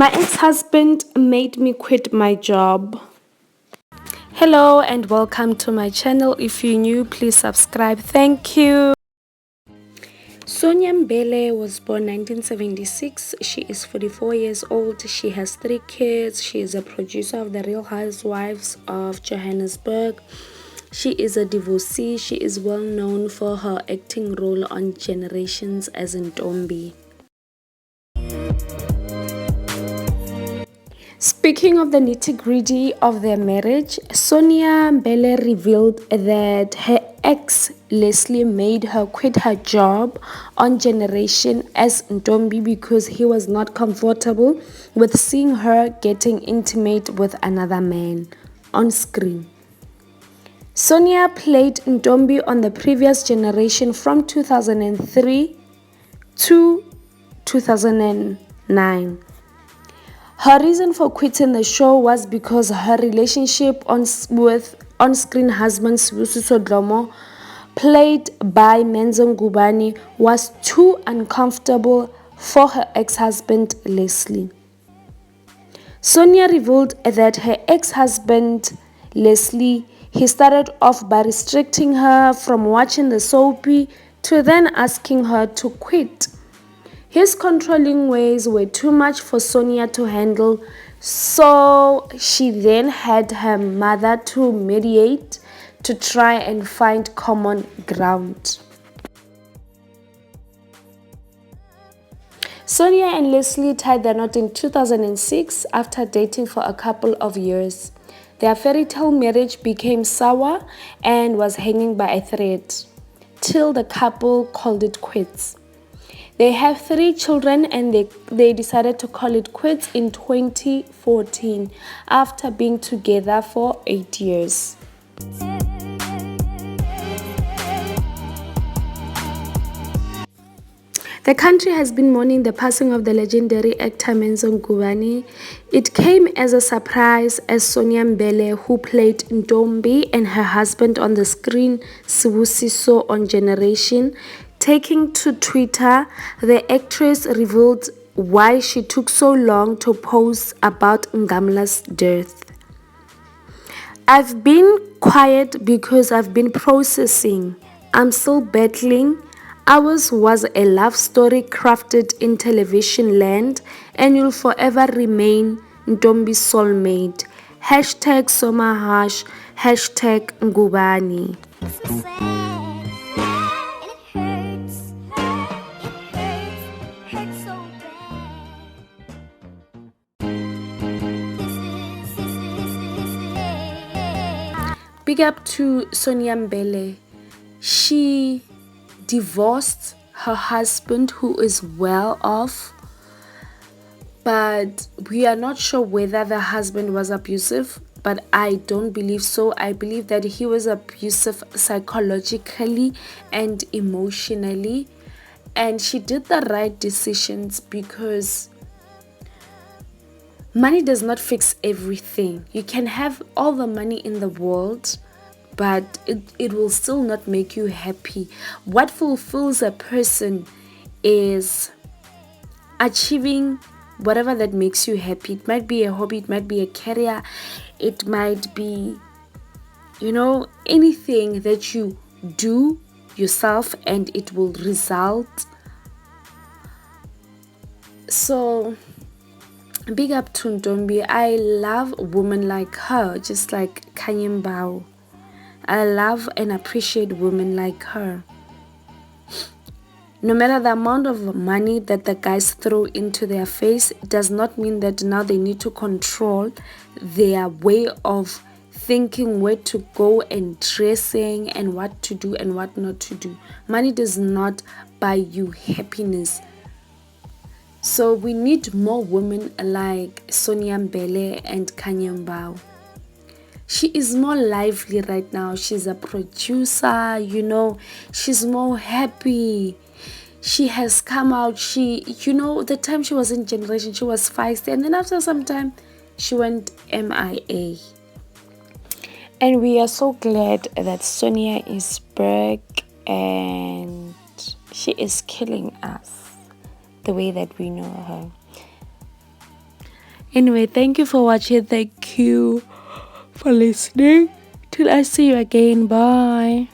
My ex-husband made me quit my job. Hello and welcome to my channel. If you're new, please subscribe. Thank you. Sonia Mbele was born 1976. She is 44 years old. She has 3 kids. She is a producer of The Real Housewives of Johannesburg. She is a divorcee. She is well known for her acting role on Generations as Ntombi. Speaking of the nitty-gritty of their marriage, Sonia Mbele revealed that her ex Leslie made her quit her job on Generation as Ntombi because he was not comfortable with seeing her getting intimate with another man on screen. Sonia played Ntombi on the previous Generation from 2003 to 2009. Her reason for quitting the show was because her relationship with on-screen husband Sbusiso dlomo, played by Menzo Ngubane, was too uncomfortable for her ex-husband Leslie. Sonia revealed that her ex-husband Leslie, he started off by restricting her from watching the soapy to then asking her to quit. His controlling ways were too much for Sonia to handle, so she then had her mother to mediate to try and find common ground. Sonia and Leslie tied the knot in 2006 after dating for a couple of years. Their fairy tale marriage became sour and was hanging by a thread, till the couple called it quits. They have 3 children and they decided to call it quits in 2014 after being together for 8 years. The country has been mourning the passing of the legendary actor Menzo Ngubane. It came as a surprise as Sonia Mbele, who played Ntombi, and her husband on the screen, Sbusiso on Generation. Taking to Twitter, the actress revealed why she took so long to post about Ngamla's death. "I've been quiet because I've been processing. I'm still battling. Ours was a love story crafted in television land, and you'll forever remain Ntombi's soulmate. Hashtag Somahash, hashtag Ngubani." Big up to Sonia Mbele. She divorced her husband, who is well off, but we are not sure whether the husband was abusive, but I don't believe so. I believe that he was abusive psychologically and emotionally, and she did the right decisions because money does not fix everything. You can have all the money in the world, but it will still not make you happy. What fulfills a person is achieving whatever that makes you happy. It might be a hobby, it might be a career, it might be, anything that you do yourself and it will result. So big up to Ntombi. I love women like her, just like Kanyembao. I love and appreciate women like her. No matter the amount of money that the guys throw into their face, it does not mean that now they need to control their way of thinking, where to go and dressing and what to do and what not to do. Money does not buy you happiness. So we need more women like Sonia Mbele and Kanyembao. She is more lively right now. She's a producer, she's more happy. She has come out. The time she was in Generation, she was feisty, and then after some time, she went MIA. And we are so glad that Sonia is back and she is killing us the way that we know her. Anyway, thank you for watching. Thank you for listening. Till I see you again. Bye.